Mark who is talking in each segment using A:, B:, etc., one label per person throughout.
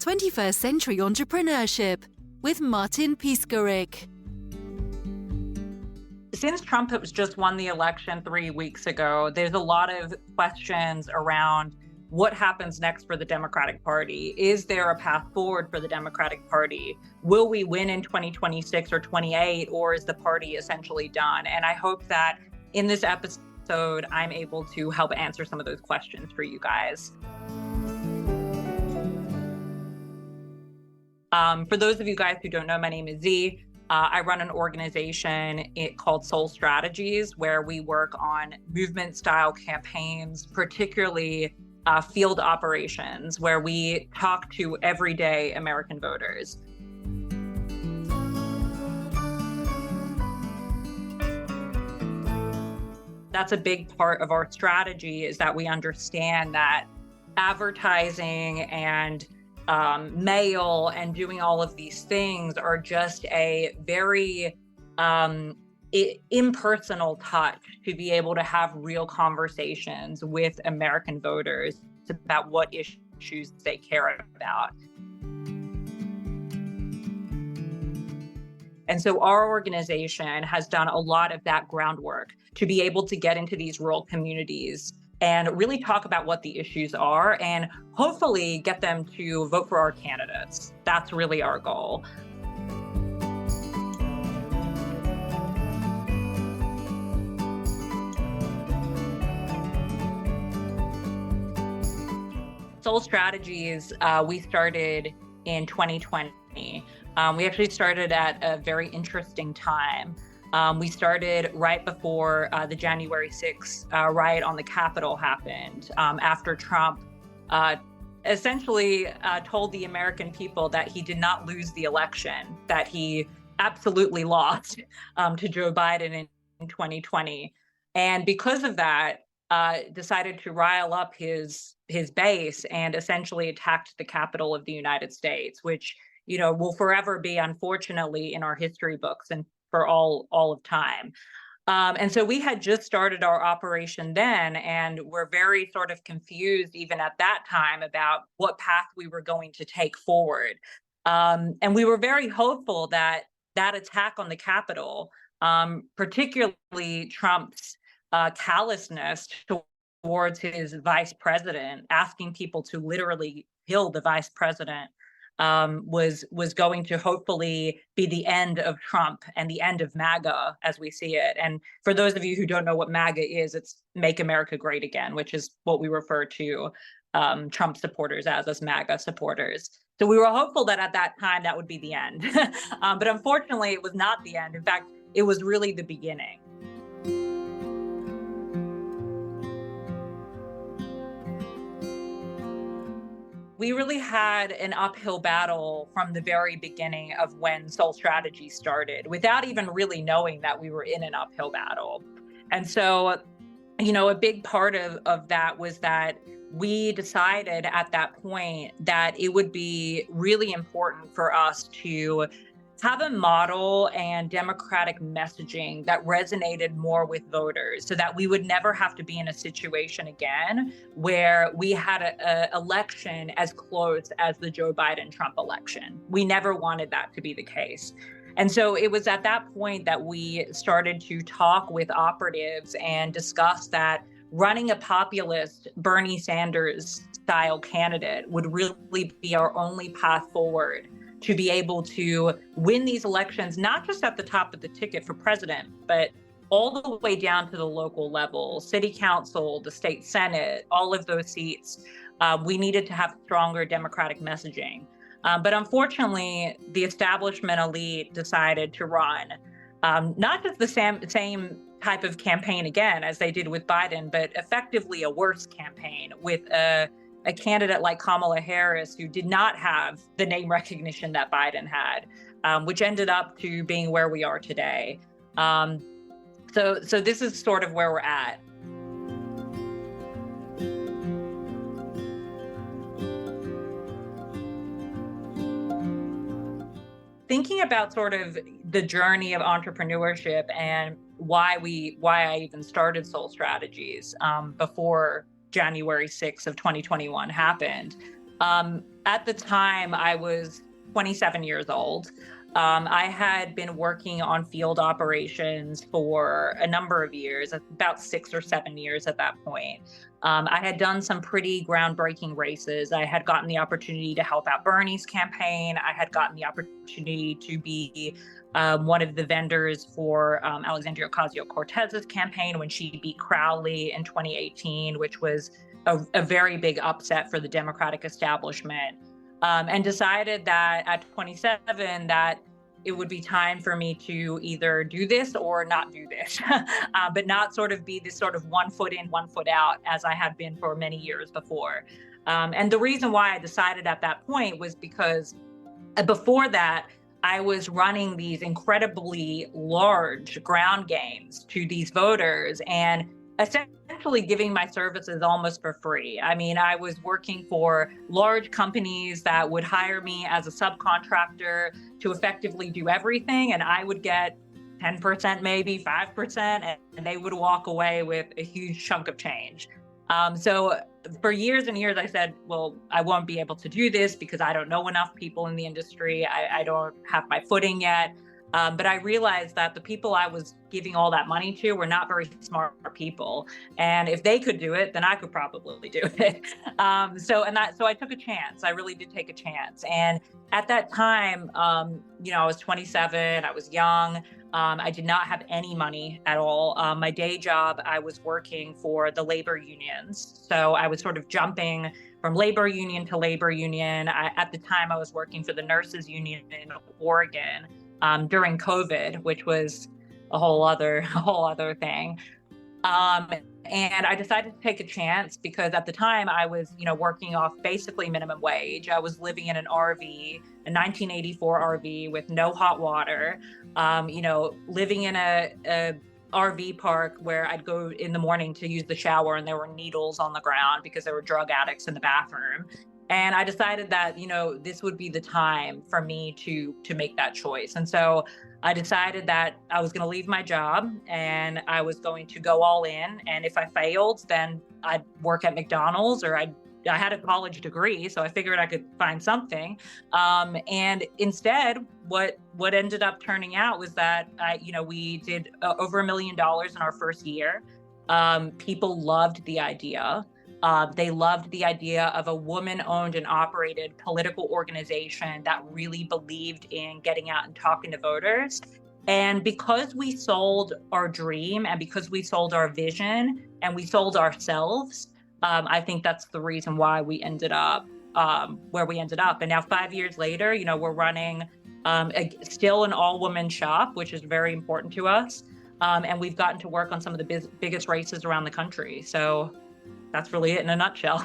A: 21st Century Entrepreneurship with Martin Piskarik.
B: Since Trump has just won the election 3 weeks ago, there's a lot of questions around what happens next for the Democratic Party. Is there a path forward for the Democratic Party? Will we win in 2026 or 28, or is the party essentially done? And I hope that in this episode, I'm able to help answer some of those questions for you guys. For those of you guys who don't know, my name is Zee. I run an organization called Soul Strategies, where we work on movement-style campaigns, particularly field operations, where we talk to everyday American voters. That's a big part of our strategy, is that we understand that advertising and mail and doing all of these things are just a very impersonal touch to be able to have real conversations with American voters about what issues they care about. And so our organization has done a lot of that groundwork to be able to get into these rural communities and really talk about what the issues are and hopefully get them to vote for our candidates. That's really our goal. Soul Strategies, we started in 2020. We actually started at a very interesting time. We started right before the January 6th riot on the Capitol happened, after Trump essentially told the American people that he did not lose the election, that he absolutely lost to Joe Biden in 2020. And because of that, decided to rile up his base and essentially attacked the Capitol of the United States, which, you know, will forever be, unfortunately, in our history books and for all of time. And so we had just started our operation then, and we're very sort of confused even at that time about what path we were going to take forward. And we were very hopeful that that attack on the Capitol, particularly Trump's callousness towards his vice president, asking people to literally kill the vice president, was going to hopefully be the end of Trump and the end of MAGA as we see it. And for those of you who don't know what MAGA is, it's Make America Great Again, which is what we refer to Trump supporters as MAGA supporters. So we were hopeful that at that time that would be the end. But unfortunately, it was not the end. In fact, it was really the beginning. We really had an uphill battle from the very beginning of when Soul Strategy started, without even really knowing that we were in an uphill battle. And so, you know, a big part of that was that we decided at that point that it would be really important for us to have a model and democratic messaging that resonated more with voters, so that we would never have to be in a situation again where we had an election as close as the Joe Biden-Trump election. We never wanted that to be the case. And so it was at that point that we started to talk with operatives and discuss that running a populist Bernie Sanders style candidate would really be our only path forward to be able to win these elections, not just at the top of the ticket for president, but all the way down to the local level, city council, the state senate, all of those seats. We needed to have stronger democratic messaging. But unfortunately, the establishment elite decided to run not just the same type of campaign again as they did with Biden, but effectively a worse campaign with a candidate like Kamala Harris, who did not have the name recognition that Biden had, which ended up to being where we are today. So this is sort of where we're at. Thinking about sort of the journey of entrepreneurship and why I even started Soul Strategies before January 6th of 2021 happened. At the time, I was 27 years old. I had been working on field operations for a number of years, about 6 or 7 years at that point. I had done some pretty groundbreaking races. I had gotten the opportunity to help out Bernie's campaign. I had gotten the opportunity to be one of the vendors for Alexandria Ocasio-Cortez's campaign when she beat Crowley in 2018, which was a very big upset for the Democratic establishment, and decided that at 27 that it would be time for me to either do this or not do this, but not sort of be this sort of 1 foot in, 1 foot out as I had been for many years before. And the reason why I decided at that point was because before that, I was running these incredibly large ground games to these voters and essentially giving my services almost for free. I mean, I was working for large companies that would hire me as a subcontractor to effectively do everything, and I would get 10%, maybe 5%, and they would walk away with a huge chunk of change. So for years and years, I said, well, I won't be able to do this because I don't know enough people in the industry. I don't have my footing yet. But I realized that the people I was giving all that money to were not very smart people. And if they could do it, then I could probably do it. So I took a chance. I really did take a chance. And at that time, I was 27, I was young. I did not have any money at all. My day job, I was working for the labor unions. So I was sort of jumping from labor union to labor union. At the time, I was working for the nurses union in Oregon during COVID, which was a whole other thing. And I decided to take a chance because at the time I was, working off basically minimum wage. I was living in an RV, a 1984 RV with no hot water, living in a RV park where I'd go in the morning to use the shower and there were needles on the ground because there were drug addicts in the bathroom. And I decided that, this would be the time for me to make that choice. And so I decided that I was going to leave my job and I was going to go all in. And if I failed, then I'd work at McDonald's, or I had a college degree, so I figured I could find something. And instead, what ended up turning out was that we did over $1 million in our first year. People loved the idea. They loved the idea of a woman-owned and operated political organization that really believed in getting out and talking to voters. And because we sold our dream and because we sold our vision and we sold ourselves, I think that's the reason why we ended up where we ended up. And now 5 years later, we're running still an all-woman shop, which is very important to us. And we've gotten to work on some of the biggest races around the country. So that's really it in a nutshell.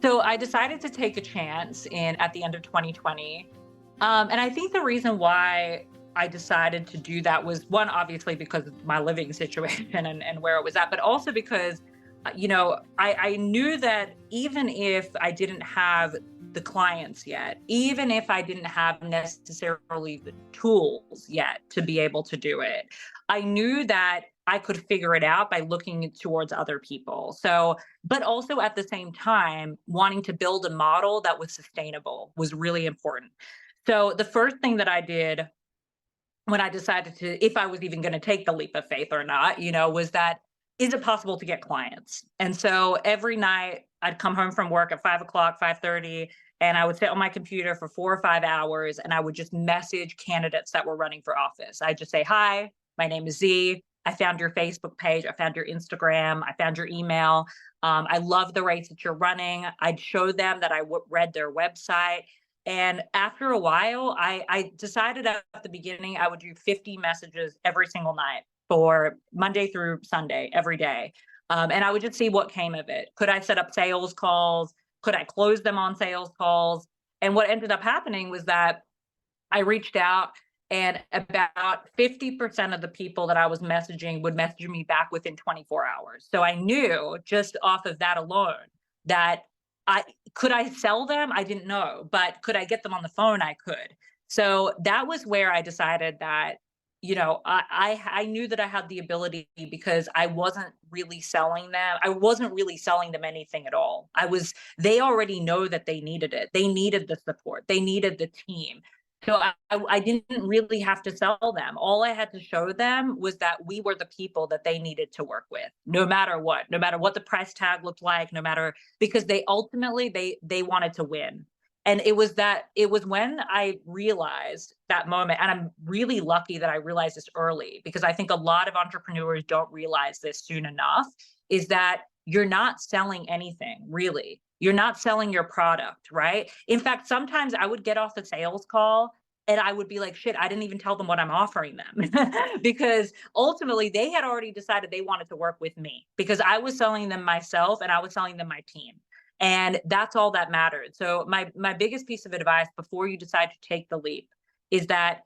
B: So I decided to take a chance at the end of 2020. And I think the reason why I decided to do that was, one, obviously because of my living situation and where it was at, but also because, I knew that even if I didn't have the clients yet, even if I didn't have necessarily the tools yet to be able to do it, I knew that I could figure it out by looking towards other people. So, but also at the same time, wanting to build a model that was sustainable was really important. So the first thing that I did when I decided if I was even going to take the leap of faith or not, was that, is it possible to get clients? And so every night I'd come home from work at 5 o'clock, 5:30, and I would sit on my computer for 4 or 5 hours and I would just message candidates that were running for office. I'd just say, hi, my name is Zee. I found your Facebook page. I found your Instagram. I found your email. I love the race that you're running. I'd show them that I read their website. And after a while, I decided at the beginning I would do 50 messages every single night for Monday through Sunday, every day. And I would just see what came of it. Could I set up sales calls? Could I close them on sales calls? And what ended up happening was that I reached out And about 50% of the people that I was messaging would message me back within 24 hours. So I knew just off of that alone that I could I sell them? I didn't know, but could I get them on the phone? I could. So that was where I decided that, I knew that I had the ability because I wasn't really selling them. I wasn't really selling them anything at all. They already know that they needed it. They needed the support. They needed the team. So I didn't really have to sell them. All I had to show them was that we were the people that they needed to work with, no matter what the price tag looked like, no matter because they ultimately they wanted to win. And it was when I realized that moment, and I'm really lucky that I realized this early because I think a lot of entrepreneurs don't realize this soon enough, is that you're not selling anything really. You're not selling your product, right? In fact, sometimes I would get off the sales call and I would be like, shit, I didn't even tell them what I'm offering them because ultimately they had already decided they wanted to work with me because I was selling them myself and I was selling them my team. And that's all that mattered. So my biggest piece of advice before you decide to take the leap is that,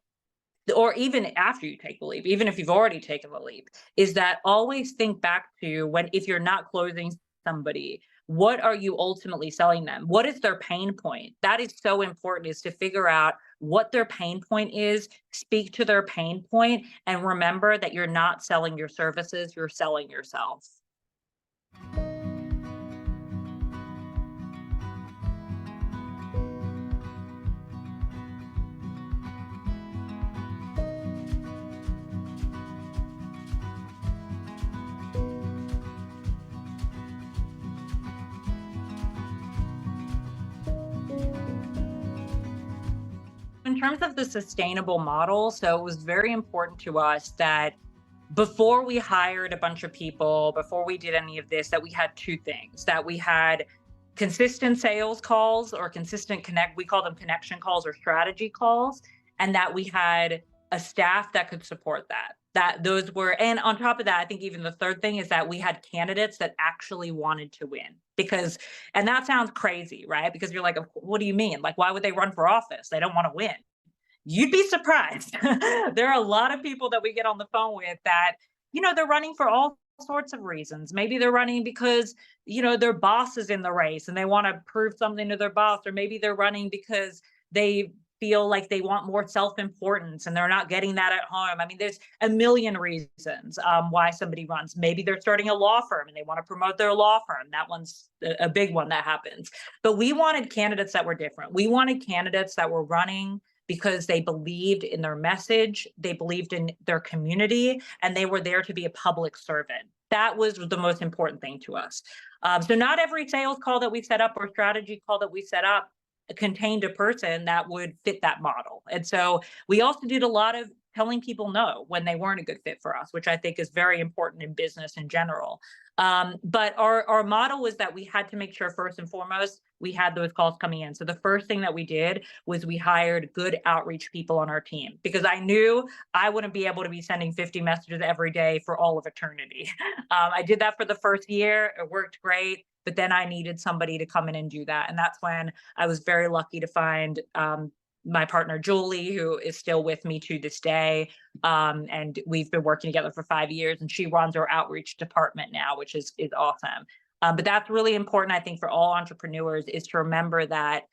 B: or even after you take the leap, even if you've already taken the leap, is that always think back to if you're not closing somebody, what are you ultimately selling them? What is their pain point? That is so important, is to figure out what their pain point is, speak to their pain point, and remember that you're not selling your services, you're selling yourself. In terms of the sustainable model, so it was very important to us that before we hired a bunch of people, before we did any of this, that we had two things, that we had consistent sales calls or consistent we call them connection calls or strategy calls, and that we had a staff that could support that. That those were, and on top of that, I think even the third thing is that we had candidates that actually wanted to win. Because, and that sounds crazy, right? Because you're like, what do you mean? Like, why would they run for office? They don't want to win. You'd be surprised. There are a lot of people that we get on the phone with that, they're running for all sorts of reasons. Maybe they're running because, their boss is in the race and they want to prove something to their boss, or maybe they're running because they feel like they want more self-importance and they're not getting that at home. I mean, there's a million reasons why somebody runs. Maybe they're starting a law firm and they want to promote their law firm. That one's a big one that happens. But we wanted candidates that were different. We wanted candidates that were running because they believed in their message, they believed in their community, and they were there to be a public servant. That was the most important thing to us. So not every sales call that we set up or strategy call that we set up contained a person that would fit that model. And so we also did a lot of telling people no when they weren't a good fit for us, which I think is very important in business in general. But our model was that we had to make sure, first and foremost, we had those calls coming in. So the first thing that we did was we hired good outreach people on our team because I knew I wouldn't be able to be sending 50 messages every day for all of eternity. I did that for the first year. It worked great. But then I needed somebody to come in and do that. And that's when I was very lucky to find my partner, Julie, who is still with me to this day. And we've been working together for 5 years, and she runs our outreach department now, which is awesome. But that's really important, I think, for all entrepreneurs, is to remember that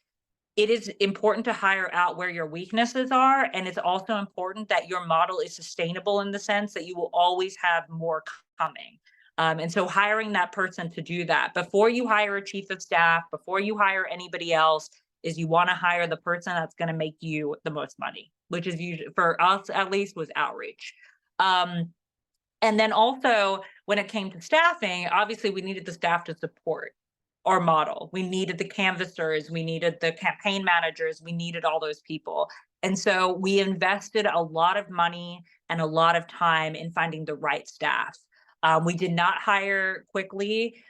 B: it is important to hire out where your weaknesses are. And it's also important that your model is sustainable in the sense that you will always have more coming. And so hiring that person to do that before you hire a chief of staff, before you hire anybody else, is you want to hire the person that's going to make you the most money, which is usually, for us at least, was outreach. And then also when it came to staffing, obviously we needed the staff to support our model. We needed the canvassers, we needed the campaign managers, we needed all those people. And so we invested a lot of money and a lot of time in finding the right staff. We did not hire quickly.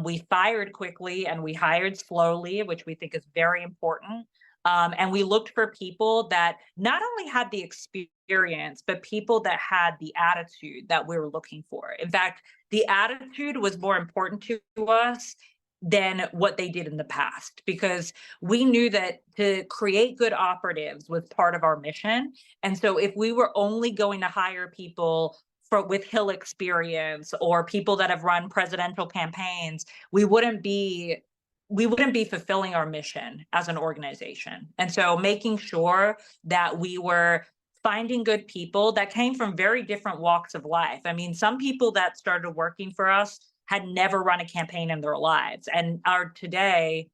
B: We fired quickly and we hired slowly, which we think is very important. And we looked for people that not only had the experience, but people that had the attitude that we were looking for. In fact, the attitude was more important to us than what they did in the past, because we knew that to create good operatives was part of our mission. And so if we were only going to hire people with Hill experience or people that have run presidential campaigns, we wouldn't be fulfilling our mission as an organization. And so making sure that we were finding good people that came from very different walks of life. I mean, some people that started working for us had never run a campaign in their lives and are today,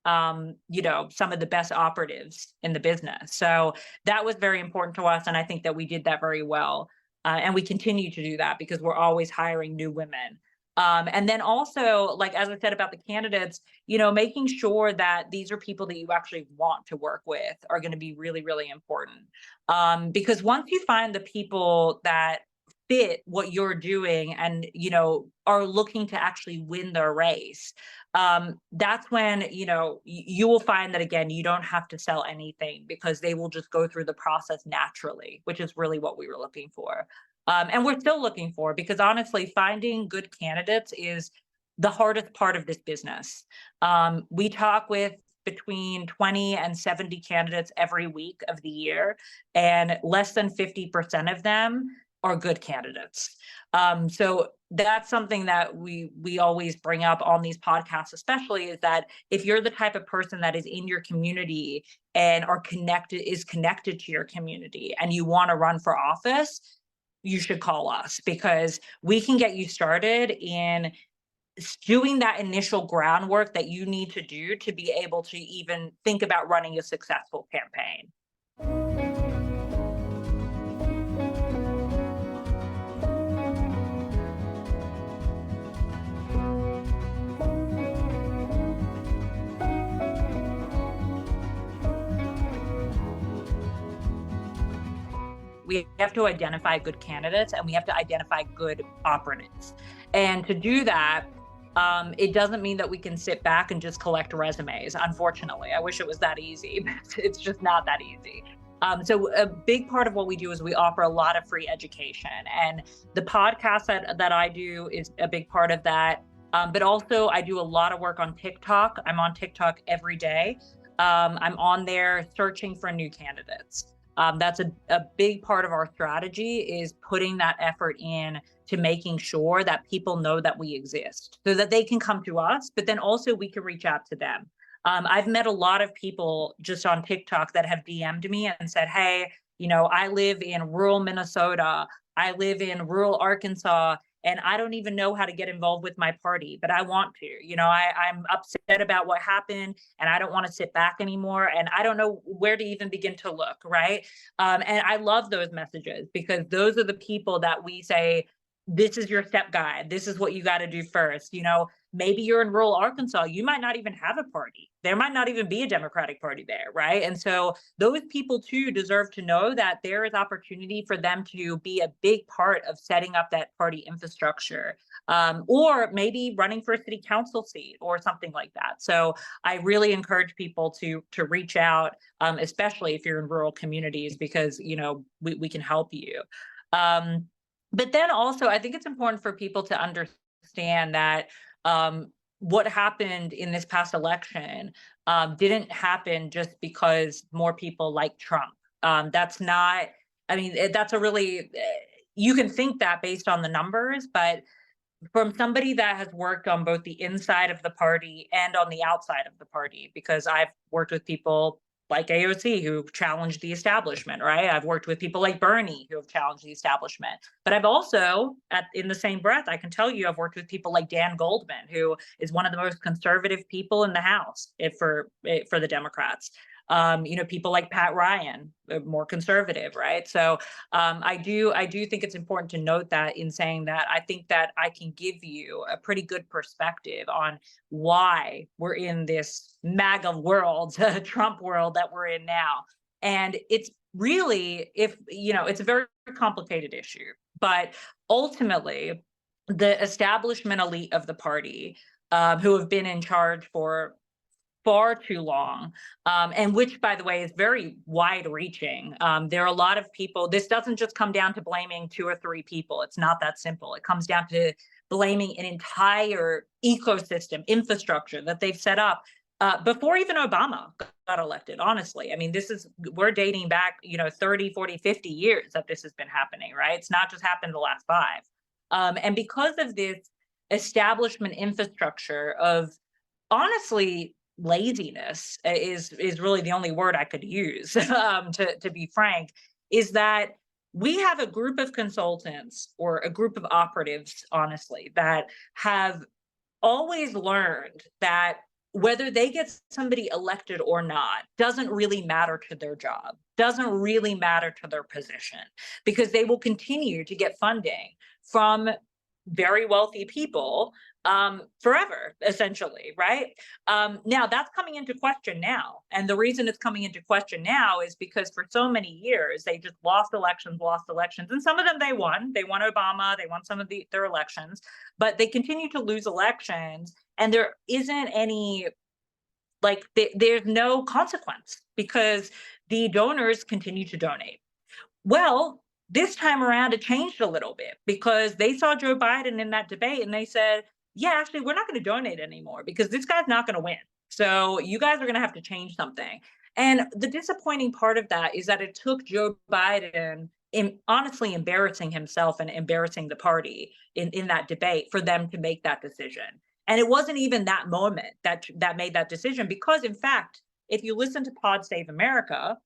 B: some of the best operatives in the business. So that was very important to us. And I think that we did that very well. And we continue to do that because we're always hiring new women. And then also, like, as I said about the candidates, making sure that these are people that you actually want to work with are going to be really, really important. Because once you find the people that fit what you're doing and, are looking to actually win their race, that's when, you will find that, again, you don't have to sell anything because they will just go through the process naturally, which is really what we were looking for. And we're still looking for, because honestly, finding good candidates is the hardest part of this business. We talk with between 20 and 70 candidates every week of the year, and less than 50% of them are good candidates. So that's something that we always bring up on these podcasts, especially, is that if you're the type of person that is in your community and is connected to your community and you want to run for office, you should call us, because we can get you started in doing that initial groundwork that you need to do to be able to even think about running a successful campaign. We have to identify good candidates and we have to identify good operatives. And to do that, it doesn't mean that we can sit back and just collect resumes. Unfortunately, I wish it was that easy, but it's just not that easy. So a big part of what we do is we offer a lot of free education, and the podcast that I do is a big part of that. But also I do a lot of work on TikTok. I'm on TikTok every day. I'm on there searching for new candidates. That's a big part of our strategy, is putting that effort in to making sure that people know that we exist so that they can come to us, but then also we can reach out to them. I've met a lot of people just on TikTok that have DM'd me and said, hey, I live in rural Minnesota. I live in rural Arkansas, and I don't even know how to get involved with my party, but I want to. I'm upset about what happened, and I don't want to sit back anymore, and I don't know where to even begin to look, right? And I love those messages, because those are the people that we say, this is your step guide. This is what you got to do first. Maybe you're in rural Arkansas. You might not even have a party. There might not even be a Democratic Party there, right? And so those people too deserve to know that there is opportunity for them to be a big part of setting up that party infrastructure, or maybe running for a city council seat or something like that. So I really encourage people to reach out, especially if you're in rural communities, because we can help you. But then also, I think it's important for people to understand that what happened in this past election didn't happen just because more people like Trump. That's not, that's a really, you can think that based on the numbers, but from somebody that has worked on both the inside of the party and on the outside of the party, because I've worked with people like AOC who challenged the establishment, right? I've worked with people like Bernie who have challenged the establishment. But I've also, in the same breath, I can tell you, I've worked with people like Dan Goldman, who is one of the most conservative people in the House for the Democrats. People like Pat Ryan, more conservative, right? So I do think it's important to note that, in saying that, I think that I can give you a pretty good perspective on why we're in this MAGA world, Trump world that we're in now. And it's really, it's a very complicated issue, but ultimately the establishment elite of the party, who have been in charge for far too long, and which, by the way, is very wide reaching. There are a lot of people. This doesn't just come down to blaming 2 or 3 people. It's not that simple. It comes down to blaming an entire ecosystem, infrastructure that they've set up before even Obama got elected, honestly. I mean, we're dating back, 30, 40, 50 years that this has been happening, right? It's not just happened the last five. And because of this establishment infrastructure of, honestly, laziness is really the only word I could use, to be frank, is that we have a group of consultants or a group of operatives, honestly, that have always learned that whether they get somebody elected or not doesn't really matter to their job, doesn't really matter to their position, because they will continue to get funding from very wealthy people forever, essentially, right? Now that's coming into question now. And the reason it's coming into question now is because for so many years, they just lost elections. And some of them they won. They won Obama, they won some of their elections, but they continue to lose elections. And there isn't any, there's no consequence because the donors continue to donate. Well, this time around, it changed a little bit because they saw Joe Biden in that debate and they said, yeah, actually, we're not going to donate anymore because this guy's not going to win. So you guys are going to have to change something. And the disappointing part of that is that it took Joe Biden honestly embarrassing himself and embarrassing the party in that debate for them to make that decision. And it wasn't even that moment that made that decision because, in fact, if you listen to Pod Save America,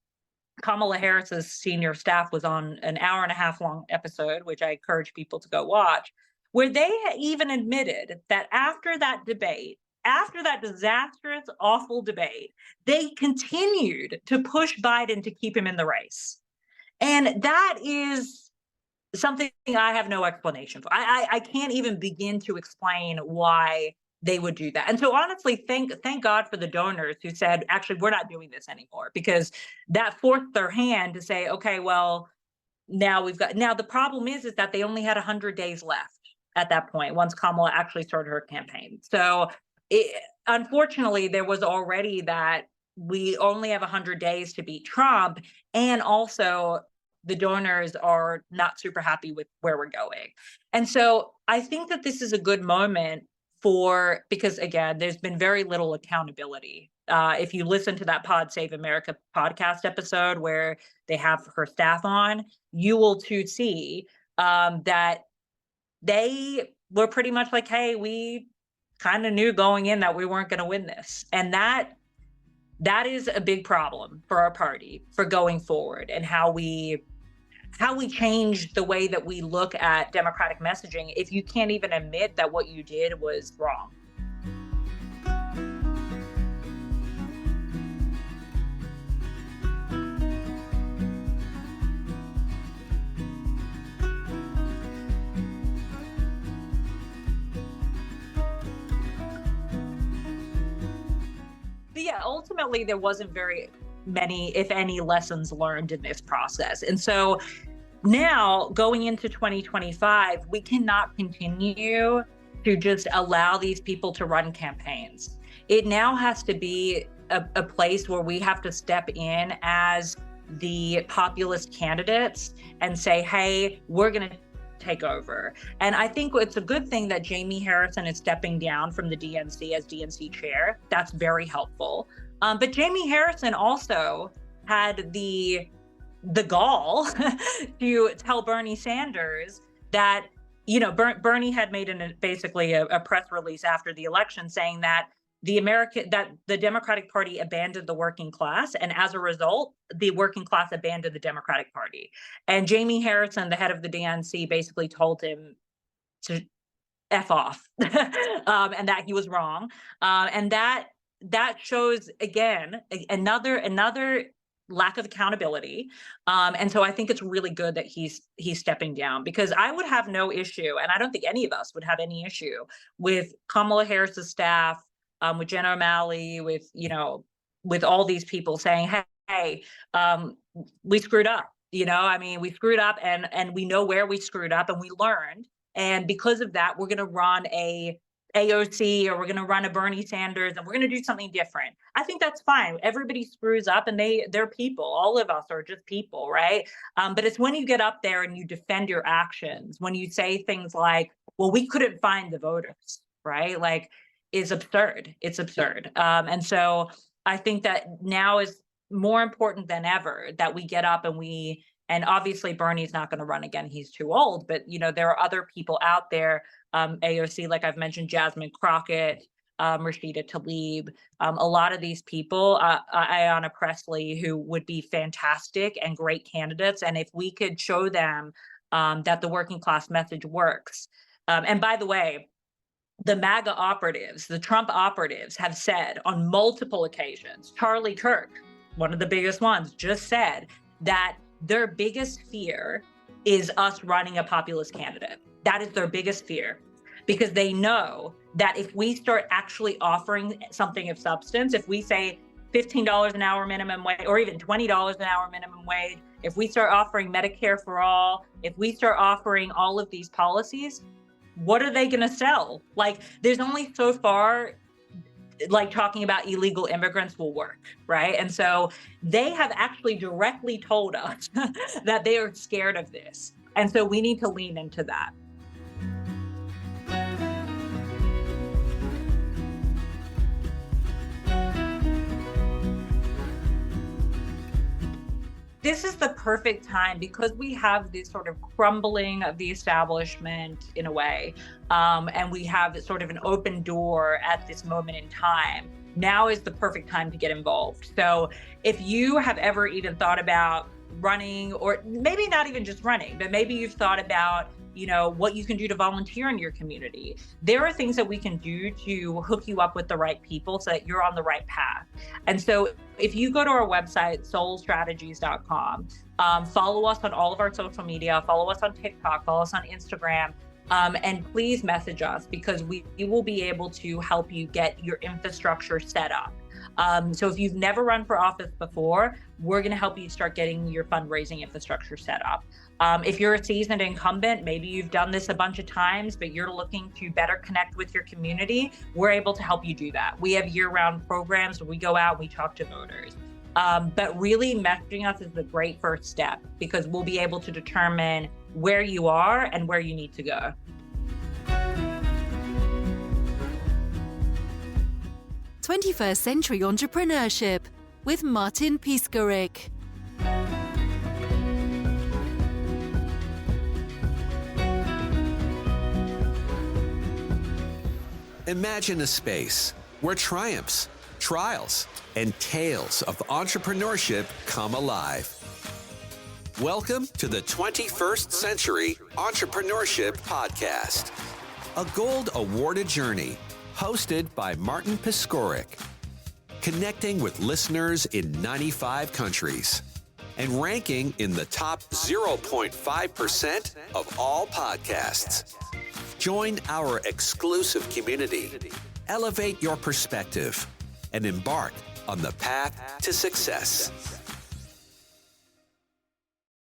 B: Kamala Harris's senior staff was on an hour-and-a-half long episode, which I encourage people to go watch, where they even admitted that after that debate, after that disastrous, awful debate, they continued to push Biden to keep him in the race. And that is something I have no explanation for. I can't even begin to explain why they would do that. And so honestly, thank God for the donors who said, actually, we're not doing this anymore, because that forced their hand to say, okay, well, now the problem is that they only had 100 days left at that point, once Kamala actually started her campaign. So unfortunately, there was already that we only have 100 days to beat Trump. And also the donors are not super happy with where we're going. And so I think that this is a good moment because again, there's been very little accountability. If you listen to that Pod Save America podcast episode where they have her staff on, you will too see that they were pretty much like, hey, we kind of knew going in that we weren't going to win this. And that is a big problem for our party for going forward, and how we change the way that we look at democratic messaging if you can't even admit that what you did was wrong. But yeah, ultimately, there wasn't very many, if any, lessons learned in this process. And so now going into 2025, we cannot continue to just allow these people to run campaigns. It now has to be a place where we have to step in as the populist candidates and say, hey, we're going to take over. And I think it's a good thing that Jamie Harrison is stepping down from the DNC as DNC chair. That's very helpful. But Jamie Harrison also had the gall to tell Bernie Sanders that, Bernie had made basically a press release after the election saying that the Democratic Party abandoned the working class, and as a result, the working class abandoned the Democratic Party. And Jamie Harrison, the head of the DNC, basically told him to F off, and that he was wrong. And that shows, again, another lack of accountability. And so I think it's really good that he's stepping down, because I would have no issue, and I don't think any of us would have any issue with Kamala Harris's staff, with Jen O'Malley, with all these people saying, hey, we screwed up. We screwed up, and we know where we screwed up, and we learned. And because of that, we're going to run a AOC, or we're going to run a Bernie Sanders, and we're going to do something different. I think that's fine. Everybody screws up, and they're people. All of us are just people, right? But it's when you get up there and you defend your actions, when you say things like, well, we couldn't find the voters, right? Like, is absurd. It's absurd. And so I think that now is more important than ever that we get up and obviously Bernie's not going to run again. He's too old, but there are other people out there, AOC, like I've mentioned, Jasmine Crockett, Rashida Tlaib, a lot of these people, Ayanna Pressley, who would be fantastic and great candidates. And if we could show them that the working class message works. And by the way, the MAGA operatives, the Trump operatives have said on multiple occasions, Charlie Kirk, one of the biggest ones, just said that their biggest fear is us running a populist candidate. That is their biggest fear, because they know that if we start actually offering something of substance, if we say $15 an hour minimum wage, or even $20 an hour minimum wage, if we start offering Medicare for all, if we start offering all of these policies, what are they going to sell? Like, there's only so far like talking about illegal immigrants will work, right? And so they have actually directly told us that they are scared of this. And so we need to lean into that. This is the perfect time, because we have this sort of crumbling of the establishment in a way, and we have sort of an open door at this moment in time. Now is the perfect time to get involved. So if you have ever even thought about running, or maybe not even just running, but maybe you've thought about what you can do to volunteer in your community. There are things that we can do to hook you up with the right people so that you're on the right path. And so if you go to our website, soulstrategies.com, follow us on all of our social media, follow us on TikTok, follow us on Instagram, and please message us, because we will be able to help you get your infrastructure set up. So if you've never run for office before, we're going to help you start getting your fundraising infrastructure set up. If you're a seasoned incumbent, maybe you've done this a bunch of times, but you're looking to better connect with your community, we're able to help you do that. We have year-round programs where we go out, we talk to voters. But really messaging us is the great first step, because we'll be able to determine where you are and where you need to go.
A: '21st Century Entrepreneurship with Martin Piskarik.
C: Imagine a space where triumphs, trials, and tales of entrepreneurship come alive. Welcome to the 21st Century Entrepreneurship Podcast, a gold awarded journey hosted by Martin Piskarik, connecting with listeners in 95 countries and ranking in the top 0.5% of all podcasts. Join our exclusive community, elevate your perspective, and embark on the path to success.